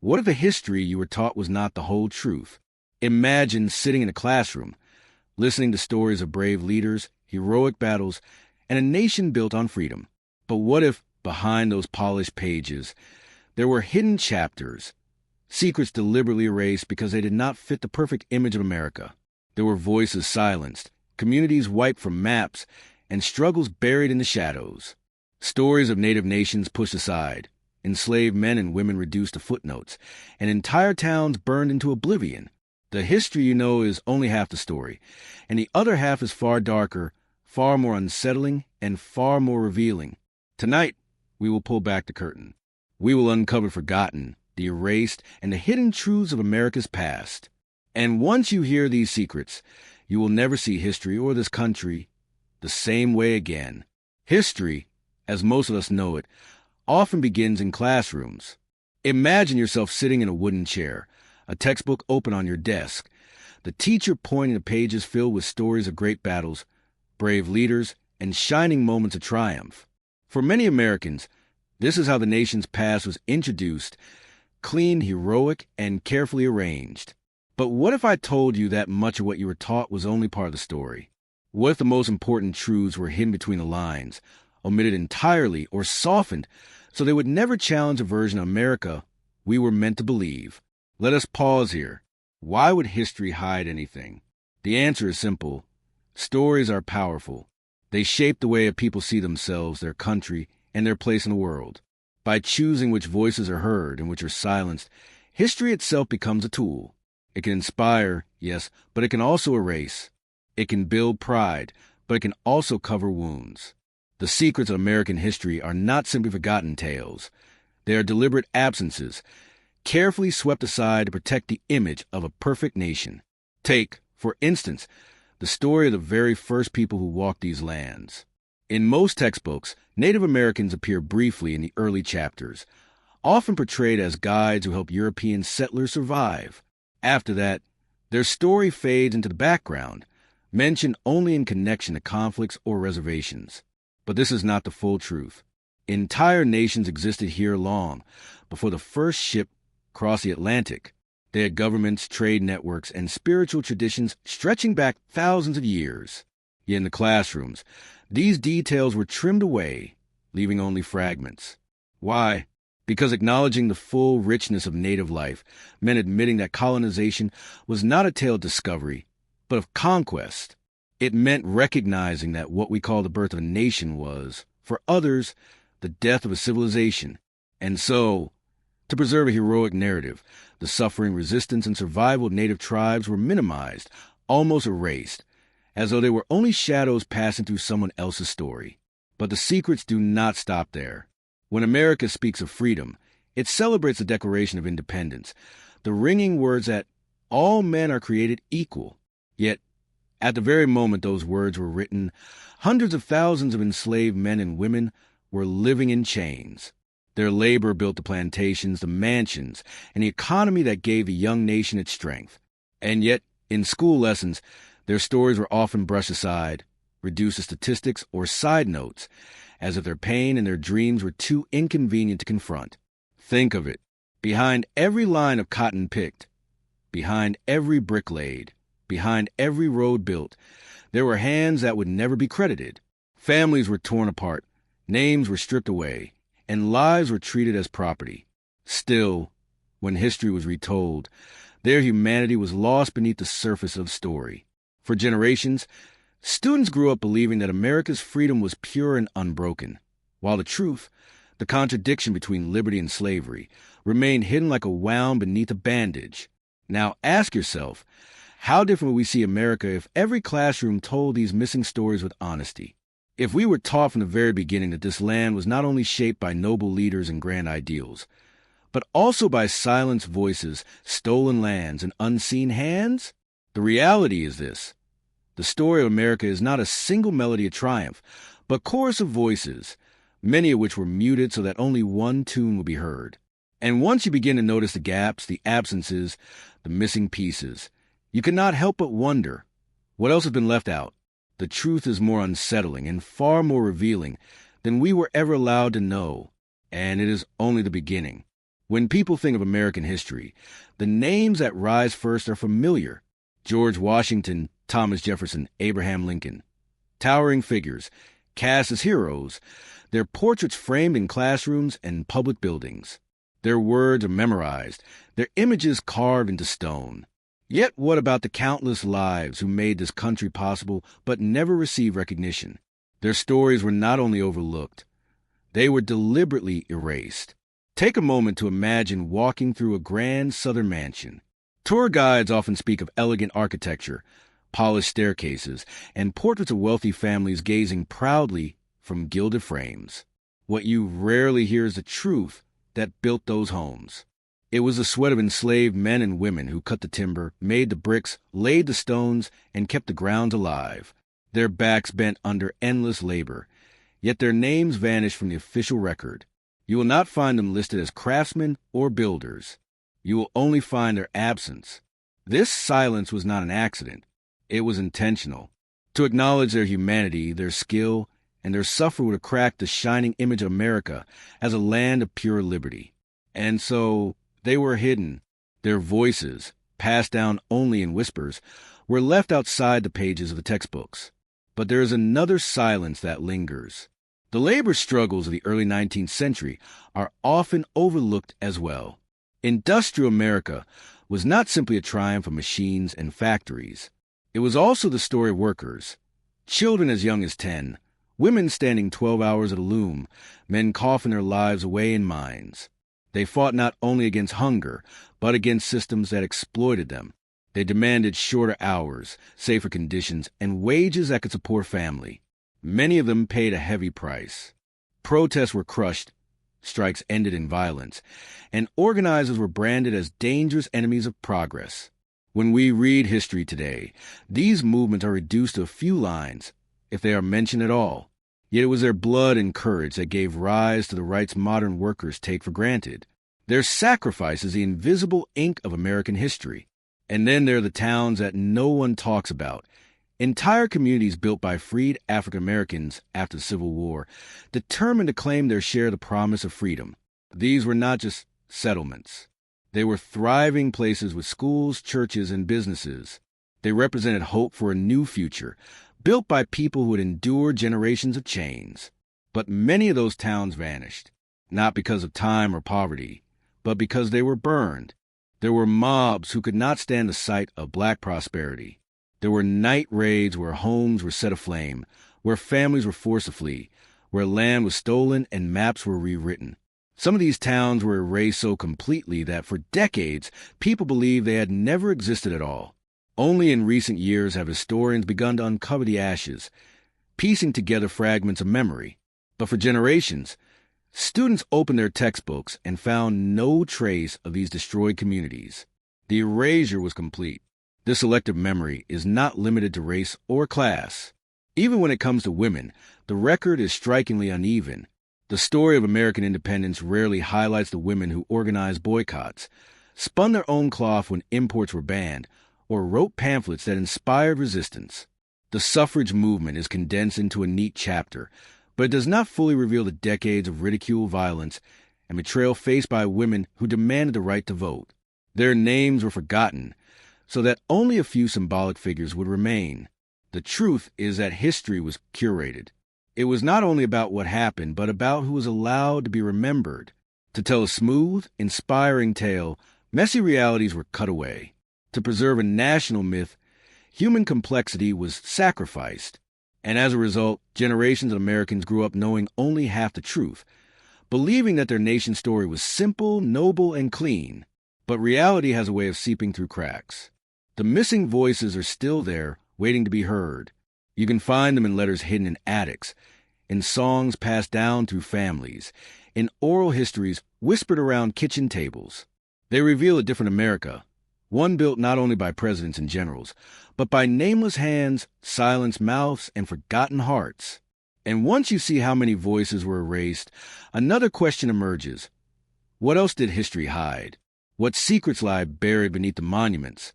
What if the history you were taught was not the whole truth? Imagine sitting in a classroom, listening to stories of brave leaders, heroic battles, and a nation built on freedom. But what if, behind those polished pages, there were hidden chapters, secrets deliberately erased because they did not fit the perfect image of America? There were voices silenced, communities wiped from maps, and struggles buried in the shadows. Stories of native nations pushed aside, enslaved men and women reduced to footnotes, and entire towns burned into oblivion. The history you know is only half the story, and the other half is far darker, far more unsettling, and far more revealing. Tonight, we will pull back the curtain. We will uncover forgotten, the erased, and the hidden truths of America's past. And once you hear these secrets, you will never see history or this country the same way again. History, as most of us know it, often begins in classrooms. Imagine yourself sitting in a wooden chair, a textbook open on your desk, the teacher pointing to pages filled with stories of great battles, brave leaders, and shining moments of triumph. For many Americans, this is how the nation's past was introduced, clean, heroic, and carefully arranged. But what if I told you that much of what you were taught was only part of the story? What if the most important truths were hidden between the lines, omitted entirely or softened so they would never challenge a version of America we were meant to believe? Let us pause here. Why would history hide anything? The answer is simple. Stories are powerful. They shape the way people see themselves, their country, and their place in the world. By choosing which voices are heard and which are silenced, history itself becomes a tool. It can inspire, yes, but it can also erase. It can build pride, but it can also cover wounds. The secrets of American history are not simply forgotten tales. They are deliberate absences, carefully swept aside to protect the image of a perfect nation. Take, for instance, the story of the very first people who walked these lands. In most textbooks, Native Americans appear briefly in the early chapters, often portrayed as guides who help European settlers survive. After that, their story fades into the background, mentioned only in connection to conflicts or reservations. But this is not the full truth. Entire nations existed here long before the first ship crossed the Atlantic. They had governments, trade networks, and spiritual traditions stretching back thousands of years. Yet in the classrooms, these details were trimmed away, leaving only fragments. Why? Because acknowledging the full richness of native life meant admitting that colonization was not a tale of discovery, but of conquest. It meant recognizing that what we call the birth of a nation was, for others, the death of a civilization. And so, to preserve a heroic narrative, the suffering, resistance, and survival of native tribes were minimized, almost erased, as though they were only shadows passing through someone else's story. But the secrets do not stop there. When America speaks of freedom, it celebrates the Declaration of Independence, the ringing words that all men are created equal. Yet, at the very moment those words were written, hundreds of thousands of enslaved men and women were living in chains. Their labor built the plantations, the mansions, and the economy that gave the young nation its strength. And yet, in school lessons, their stories were often brushed aside, reduced to statistics or side notes, as if their pain and their dreams were too inconvenient to confront. Think of it. Behind every line of cotton picked, behind every brick laid, behind every road built, there were hands that would never be credited. Families were torn apart, names were stripped away, and lives were treated as property. Still, when history was retold, their humanity was lost beneath the surface of the story. For generations, students grew up believing that America's freedom was pure and unbroken, while the truth, the contradiction between liberty and slavery, remained hidden like a wound beneath a bandage. Now ask yourself, how different would we see America if every classroom told these missing stories with honesty? If we were taught from the very beginning that this land was not only shaped by noble leaders and grand ideals, but also by silenced voices, stolen lands, and unseen hands? The reality is this. The story of America is not a single melody of triumph, but chorus of voices, many of which were muted so that only one tune would be heard. And once you begin to notice the gaps, the absences, the missing pieces, you cannot help but wonder, what else has been left out? The truth is more unsettling and far more revealing than we were ever allowed to know, and it is only the beginning. When people think of American history, the names that rise first are familiar: George Washington, Thomas Jefferson, Abraham Lincoln. Towering figures, cast as heroes, their portraits framed in classrooms and public buildings. Their words are memorized, their images carved into stone. Yet what about the countless lives who made this country possible but never received recognition? Their stories were not only overlooked, they were deliberately erased. Take a moment to imagine walking through a grand southern mansion. Tour guides often speak of elegant architecture, polished staircases, and portraits of wealthy families gazing proudly from gilded frames. What you rarely hear is the truth that built those homes. It was the sweat of enslaved men and women who cut the timber, made the bricks, laid the stones, and kept the grounds alive. Their backs bent under endless labor, yet their names vanished from the official record. You will not find them listed as craftsmen or builders. You will only find their absence. This silence was not an accident. It was intentional. To acknowledge their humanity, their skill, and their suffering would have cracked the shining image of America as a land of pure liberty. And so they were hidden. Their voices, passed down only in whispers, were left outside the pages of the textbooks. But there is another silence that lingers. The labor struggles of the early 19th century are often overlooked as well. Industrial America was not simply a triumph of machines and factories. It was also the story of workers, children as young as 10, women standing 12 hours at a loom, men coughing their lives away in mines. They fought not only against hunger, but against systems that exploited them. They demanded shorter hours, safer conditions, and wages that could support family. Many of them paid a heavy price. Protests were crushed, strikes ended in violence, and organizers were branded as dangerous enemies of progress. When we read history today, these movements are reduced to a few lines, if they are mentioned at all. Yet it was their blood and courage that gave rise to the rights modern workers take for granted. Their sacrifice is the invisible ink of American history. And then there are the towns that no one talks about. Entire communities built by freed African Americans after the Civil War, determined to claim their share of the promise of freedom. These were not just settlements. They were thriving places with schools, churches, and businesses. They represented hope for a new future, built by people who had endured generations of chains. But many of those towns vanished, not because of time or poverty, but because they were burned. There were mobs who could not stand the sight of black prosperity. There were night raids where homes were set aflame, where families were forced to flee, where land was stolen and maps were rewritten. Some of these towns were erased so completely that for decades, people believed they had never existed at all. Only in recent years have historians begun to uncover the ashes, piecing together fragments of memory. But for generations, students opened their textbooks and found no trace of these destroyed communities. The erasure was complete. This selective memory is not limited to race or class. Even when it comes to women, the record is strikingly uneven. The story of American independence rarely highlights the women who organized boycotts, spun their own cloth when imports were banned, or wrote pamphlets that inspired resistance. The suffrage movement is condensed into a neat chapter, but it does not fully reveal the decades of ridicule, violence, and betrayal faced by women who demanded the right to vote. Their names were forgotten, so that only a few symbolic figures would remain. The truth is that history was curated. It was not only about what happened, but about who was allowed to be remembered. To tell a smooth, inspiring tale, messy realities were cut away. To preserve a national myth, human complexity was sacrificed. And as a result, generations of Americans grew up knowing only half the truth, believing that their nation's story was simple, noble, and clean. But reality has a way of seeping through cracks. The missing voices are still there, waiting to be heard. You can find them in letters hidden in attics, in songs passed down through families, in oral histories whispered around kitchen tables. They reveal a different America, one built not only by presidents and generals, but by nameless hands, silenced mouths, and forgotten hearts. And once you see how many voices were erased, another question emerges. What else did history hide? What secrets lie buried beneath the monuments,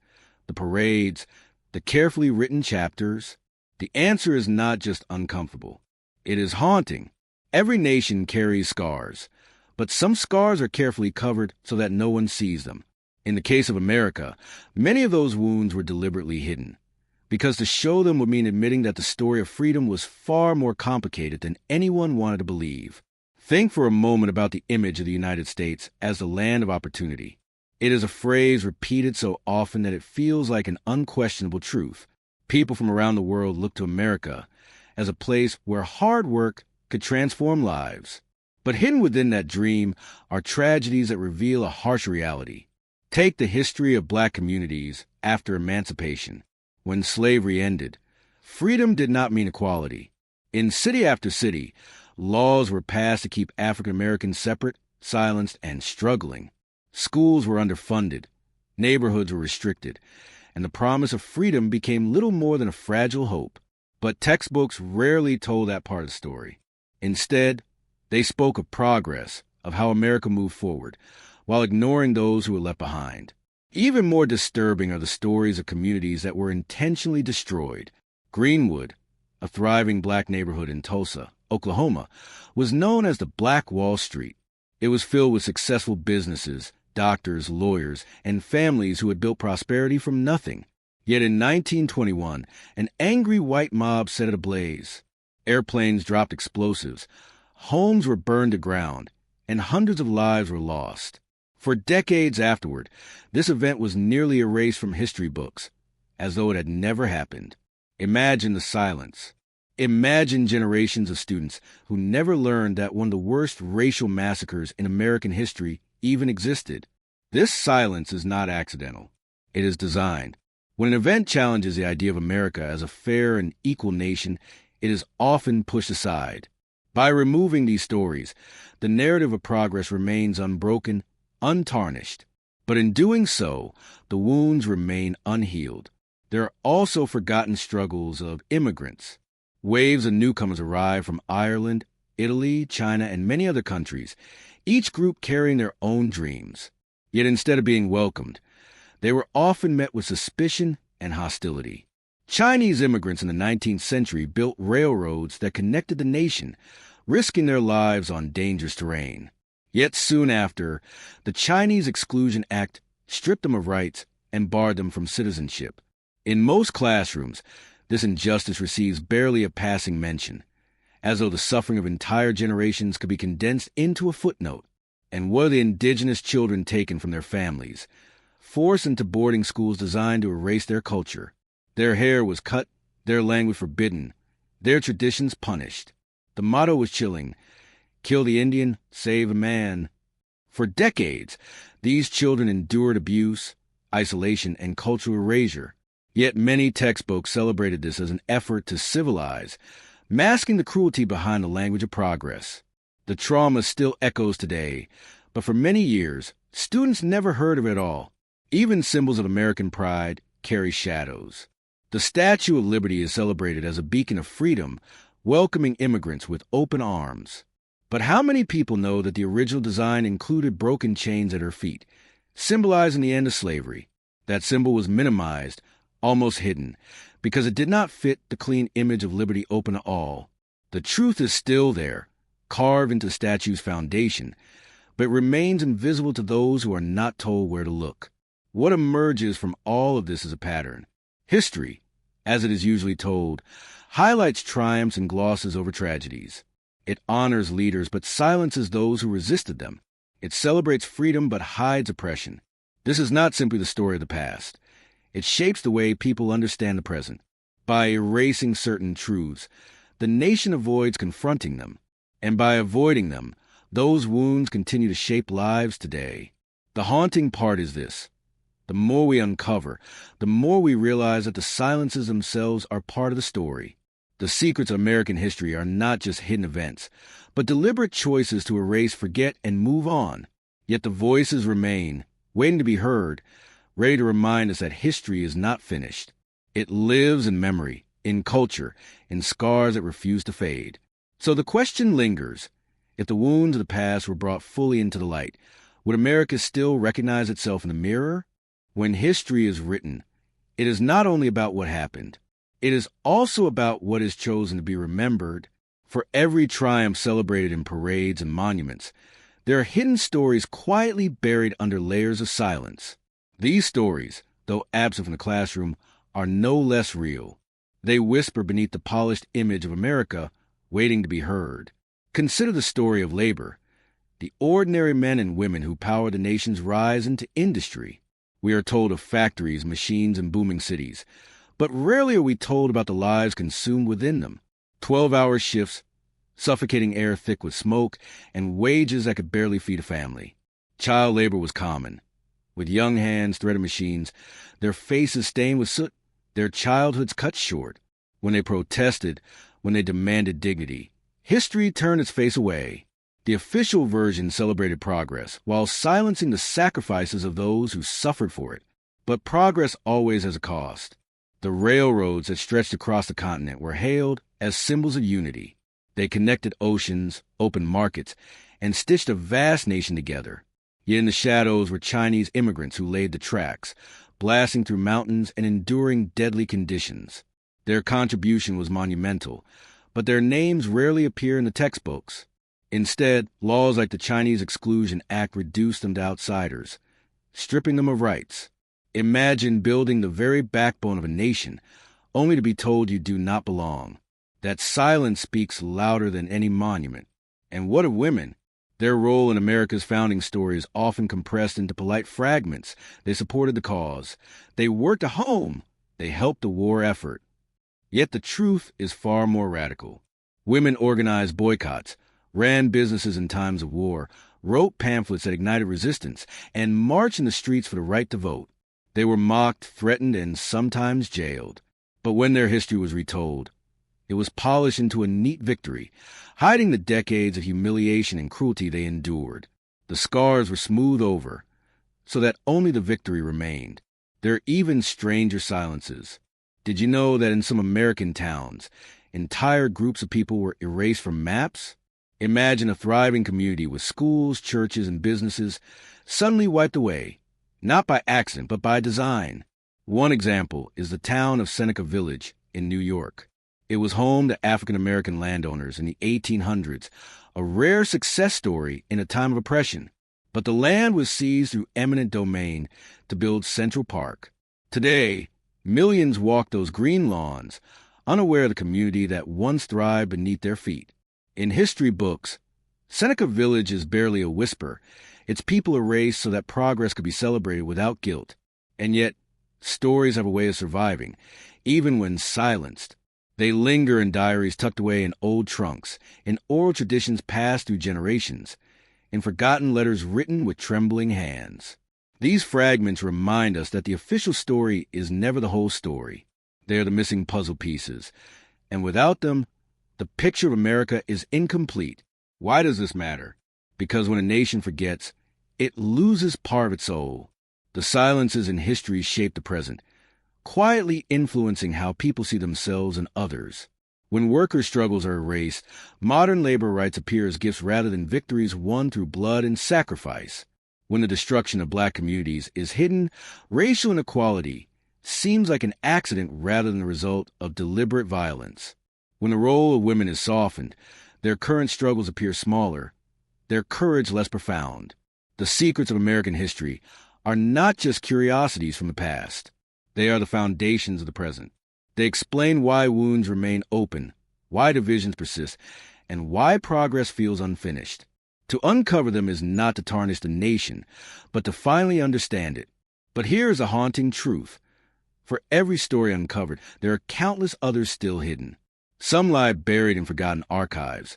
the parades, the carefully written chapters? The answer is not just uncomfortable. It is haunting. Every nation carries scars, but some scars are carefully covered so that no one sees them. In the case of America, many of those wounds were deliberately hidden, because to show them would mean admitting that the story of freedom was far more complicated than anyone wanted to believe. Think for a moment about the image of the United States as the land of opportunity. It is a phrase repeated so often that it feels like an unquestionable truth. People from around the world look to America as a place where hard work could transform lives. But hidden within that dream are tragedies that reveal a harsh reality. Take the history of black communities after emancipation. When slavery ended, freedom did not mean equality. In city after city, laws were passed to keep African Americans separate, silenced, and struggling. Schools were underfunded, neighborhoods were restricted, and the promise of freedom became little more than a fragile hope. But textbooks rarely told that part of the story. Instead, they spoke of progress, of how America moved forward, while ignoring those who were left behind. Even more disturbing are the stories of communities that were intentionally destroyed. Greenwood, a thriving black neighborhood in Tulsa, Oklahoma, was known as the Black Wall Street. It was filled with successful businesses, doctors, lawyers, and families who had built prosperity from nothing. Yet in 1921, an angry white mob set it ablaze. Airplanes dropped explosives, homes were burned to ground, and hundreds of lives were lost. For decades afterward, this event was nearly erased from history books, as though it had never happened. Imagine the silence. Imagine generations of students who never learned that one of the worst racial massacres in American history even existed. This silence is not accidental. It is designed. When an event challenges the idea of America as a fair and equal nation, it is often pushed aside. By removing these stories, the narrative of progress remains unbroken, untarnished. But in doing so, the wounds remain unhealed. There are also forgotten struggles of immigrants. Waves of newcomers arrive from Ireland, Italy, China, and many other countries, each group carrying their own dreams. Yet instead of being welcomed, they were often met with suspicion and hostility. Chinese immigrants in the 19th century built railroads that connected the nation, risking their lives on dangerous terrain. Yet soon after, the Chinese Exclusion Act stripped them of rights and barred them from citizenship. In most classrooms, this injustice receives barely a passing mention, as though the suffering of entire generations could be condensed into a footnote. And what are the indigenous children taken from their families, forced into boarding schools designed to erase their culture? Their hair was cut, their language forbidden, their traditions punished. The motto was chilling: kill the Indian, save a man. For decades, these children endured abuse, isolation, and cultural erasure. Yet many textbooks celebrated this as an effort to civilize, masking the cruelty behind the language of progress. The trauma still echoes today, but for many years, students never heard of it at all. Even symbols of American pride carry shadows. The Statue of Liberty is celebrated as a beacon of freedom, welcoming immigrants with open arms. But how many people know that the original design included broken chains at her feet, symbolizing the end of slavery? That symbol was minimized, almost hidden, because it did not fit the clean image of liberty open to all. The truth is still there, carved into the statue's foundation, but it remains invisible to those who are not told where to look. What emerges from all of this is a pattern. History, as it is usually told, highlights triumphs and glosses over tragedies. It honors leaders but silences those who resisted them. It celebrates freedom but hides oppression. This is not simply the story of the past. It shapes the way people understand the present. By erasing certain truths, the nation avoids confronting them. And by avoiding them, those wounds continue to shape lives today. The haunting part is this. The more we uncover, the more we realize that the silences themselves are part of the story. The secrets of American history are not just hidden events, but deliberate choices to erase, forget, and move on. Yet the voices remain, waiting to be heard, ready to remind us that history is not finished. It lives in memory, in culture, in scars that refuse to fade. So the question lingers. If the wounds of the past were brought fully into the light, would America still recognize itself in the mirror? When history is written, it is not only about what happened. It is also about what is chosen to be remembered. For every triumph celebrated in parades and monuments, There are hidden stories quietly buried under layers of silence. These stories, though absent from the classroom, are no less real. They whisper beneath the polished image of America, waiting to be heard. Consider the story of labor, the ordinary men and women who power the nation's rise into industry. We are told of factories, machines, and booming cities, but rarely are we told about the lives consumed within them. 12-hour shifts, suffocating air thick with smoke, and wages that could barely feed a family. Child labor was common. With young hands threading machines, their faces stained with soot, their childhoods cut short. When they protested, when they demanded dignity, history turned its face away. The official version celebrated progress, while silencing the sacrifices of those who suffered for it. But progress always has a cost. The railroads that stretched across the continent were hailed as symbols of unity. They connected oceans, opened markets, and stitched a vast nation together. Yet in the shadows were Chinese immigrants who laid the tracks, blasting through mountains and enduring deadly conditions. Their contribution was monumental, but their names rarely appear in the textbooks. Instead, laws like the Chinese Exclusion Act reduced them to outsiders, stripping them of rights. Imagine building the very backbone of a nation, only to be told you do not belong. That silence speaks louder than any monument. And what of women? Their role in America's founding story is often compressed into polite fragments. They supported the cause. They worked at home. They helped the war effort. Yet the truth is far more radical. Women organized boycotts, ran businesses in times of war, wrote pamphlets that ignited resistance, and marched in the streets for the right to vote. They were mocked, threatened, and sometimes jailed. But when their history was retold, it was polished into a neat victory, hiding the decades of humiliation and cruelty they endured. The scars were smoothed over, so that only the victory remained. There are even stranger silences. Did you know that in some American towns, entire groups of people were erased from maps? Imagine a thriving community with schools, churches, and businesses suddenly wiped away, not by accident, but by design. One example is the town of Seneca Village in New York. It was home to African-American landowners in the 1800s, a rare success story in a time of oppression. But the land was seized through eminent domain to build Central Park. Today, millions walk those green lawns, unaware of the community that once thrived beneath their feet. In history books, Seneca Village is barely a whisper, its people erased so that progress could be celebrated without guilt. And yet, stories have a way of surviving, even when silenced. They linger in diaries tucked away in old trunks, in oral traditions passed through generations, in forgotten letters written with trembling hands. These fragments remind us that the official story is never the whole story. They are the missing puzzle pieces, and without them, the picture of America is incomplete. Why does this matter? Because when a nation forgets, it loses part of its soul. The silences in history shape the present, quietly influencing how people see themselves and others. When worker struggles are erased, modern labor rights appear as gifts rather than victories won through blood and sacrifice. When the destruction of black communities is hidden, racial inequality seems like an accident rather than the result of deliberate violence. When the role of women is softened, their current struggles appear smaller, their courage less profound. The secrets of American history are not just curiosities from the past. They are the foundations of the present. They explain why wounds remain open, why divisions persist, and why progress feels unfinished. To uncover them is not to tarnish the nation, but to finally understand it. But here is a haunting truth. For every story uncovered, there are countless others still hidden. Some lie buried in forgotten archives,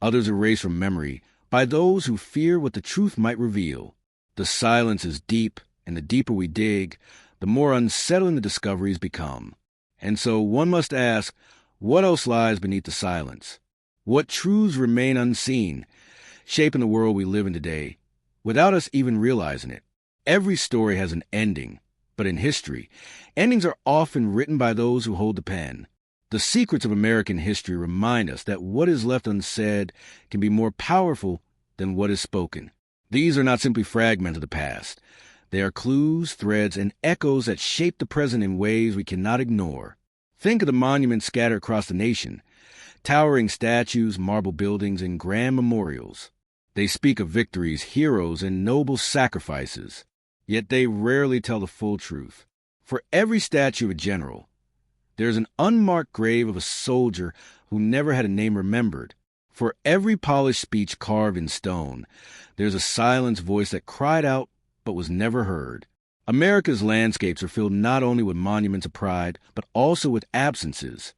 others erased from memory by those who fear what the truth might reveal. The silence is deep, and the deeper we dig, the more unsettling the discoveries become. And so one must ask, what else lies beneath the silence? What truths remain unseen, shaping the world we live in today, without us even realizing it? Every story has an ending, but in history, endings are often written by those who hold the pen. The secrets of American history remind us that what is left unsaid can be more powerful than what is spoken. These are not simply fragments of the past. They are clues, threads, and echoes that shape the present in ways we cannot ignore. Think of the monuments scattered across the nation, towering statues, marble buildings, and grand memorials. They speak of victories, heroes, and noble sacrifices, yet they rarely tell the full truth. For every statue of a general, there's an unmarked grave of a soldier who never had a name remembered. For every polished speech carved in stone, there's a silenced voice that cried out but was never heard. America's landscapes are filled not only with monuments of pride, but also with absences.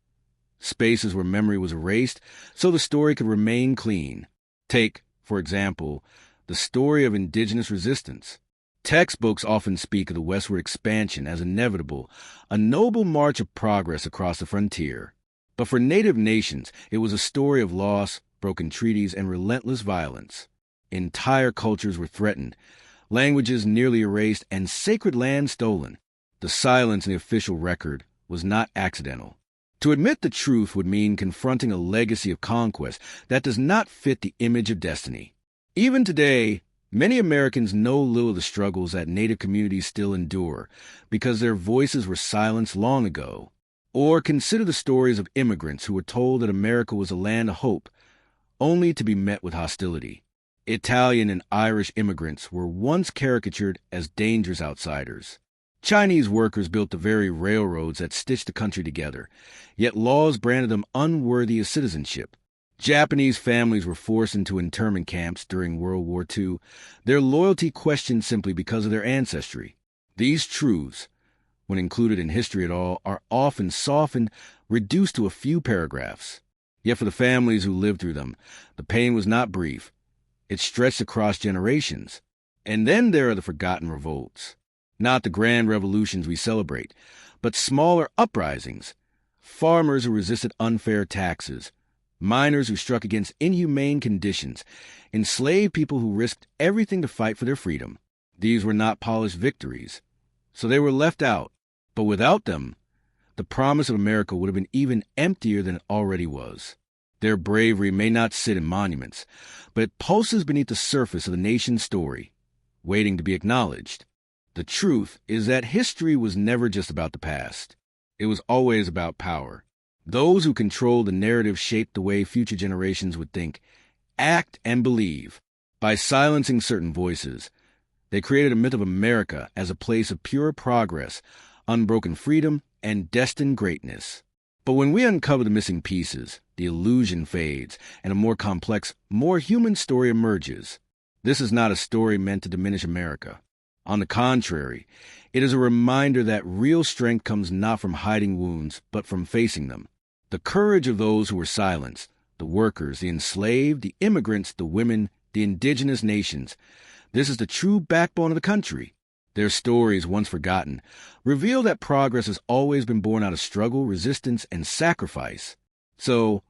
Spaces where memory was erased so the story could remain clean. Take, for example, the story of indigenous resistance. Textbooks often speak of the westward expansion as inevitable, a noble march of progress across the frontier. But for Native nations, it was a story of loss, broken treaties, and relentless violence. Entire cultures were threatened, languages nearly erased, and sacred land stolen. The silence in the official record was not accidental. To admit the truth would mean confronting a legacy of conquest that does not fit the image of destiny. Even today, many Americans know little of the struggles that Native communities still endure because their voices were silenced long ago. Or consider the stories of immigrants who were told that America was a land of hope, only to be met with hostility. Italian and Irish immigrants were once caricatured as dangerous outsiders. Chinese workers built the very railroads that stitched the country together, yet laws branded them unworthy of citizenship. Japanese families were forced into internment camps during World War II, their loyalty questioned simply because of their ancestry. These truths, when included in history at all, are often softened, reduced to a few paragraphs. Yet for the families who lived through them, the pain was not brief. It stretched across generations. And then there are the forgotten revolts. Not the grand revolutions we celebrate, but smaller uprisings. Farmers who resisted unfair taxes, miners who struck against inhumane conditions, enslaved people who risked everything to fight for their freedom. These were not polished victories, so they were left out. But without them, the promise of America would have been even emptier than it already was. Their bravery may not sit in monuments, but it pulses beneath the surface of the nation's story, waiting to be acknowledged. The truth is that history was never just about the past. It was always about power. Those who controlled the narrative shaped the way future generations would think, act, and believe. By silencing certain voices, they created a myth of America as a place of pure progress, unbroken freedom, and destined greatness. But when we uncover the missing pieces, the illusion fades, and a more complex, more human story emerges. This is not a story meant to diminish America. On the contrary, it is a reminder that real strength comes not from hiding wounds, but from facing them. The courage of those who were silenced, the workers, the enslaved, the immigrants, the women, the indigenous nations. This is the true backbone of the country. Their stories, once forgotten, reveal that progress has always been born out of struggle, resistance, and sacrifice. So,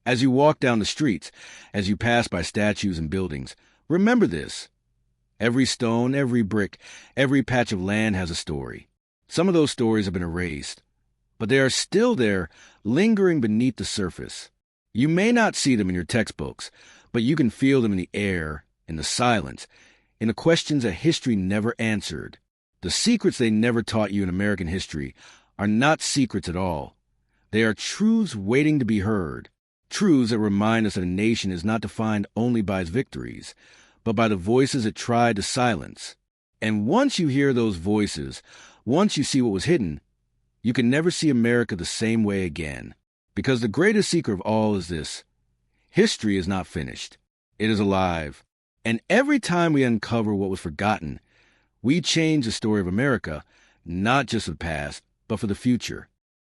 as you walk down the streets, as you pass by statues and buildings, remember this. Every stone, every brick, every patch of land has a story. Some of those stories have been erased, but they are still there, lingering beneath the surface. You may not see them in your textbooks, but you can feel them in the air, in the silence, in the questions that history never answered. The secrets they never taught you in American history are not secrets at all. They are truths waiting to be heard. Truths that remind us that a nation is not defined only by its victories, but by the voices it tried to silence. And once you hear those voices, once you see what was hidden, you can never see America the same way again. Because the greatest secret of all is this: history is not finished. It is alive. And every time we uncover what was forgotten, we change the story of America, not just for the past, but for the future.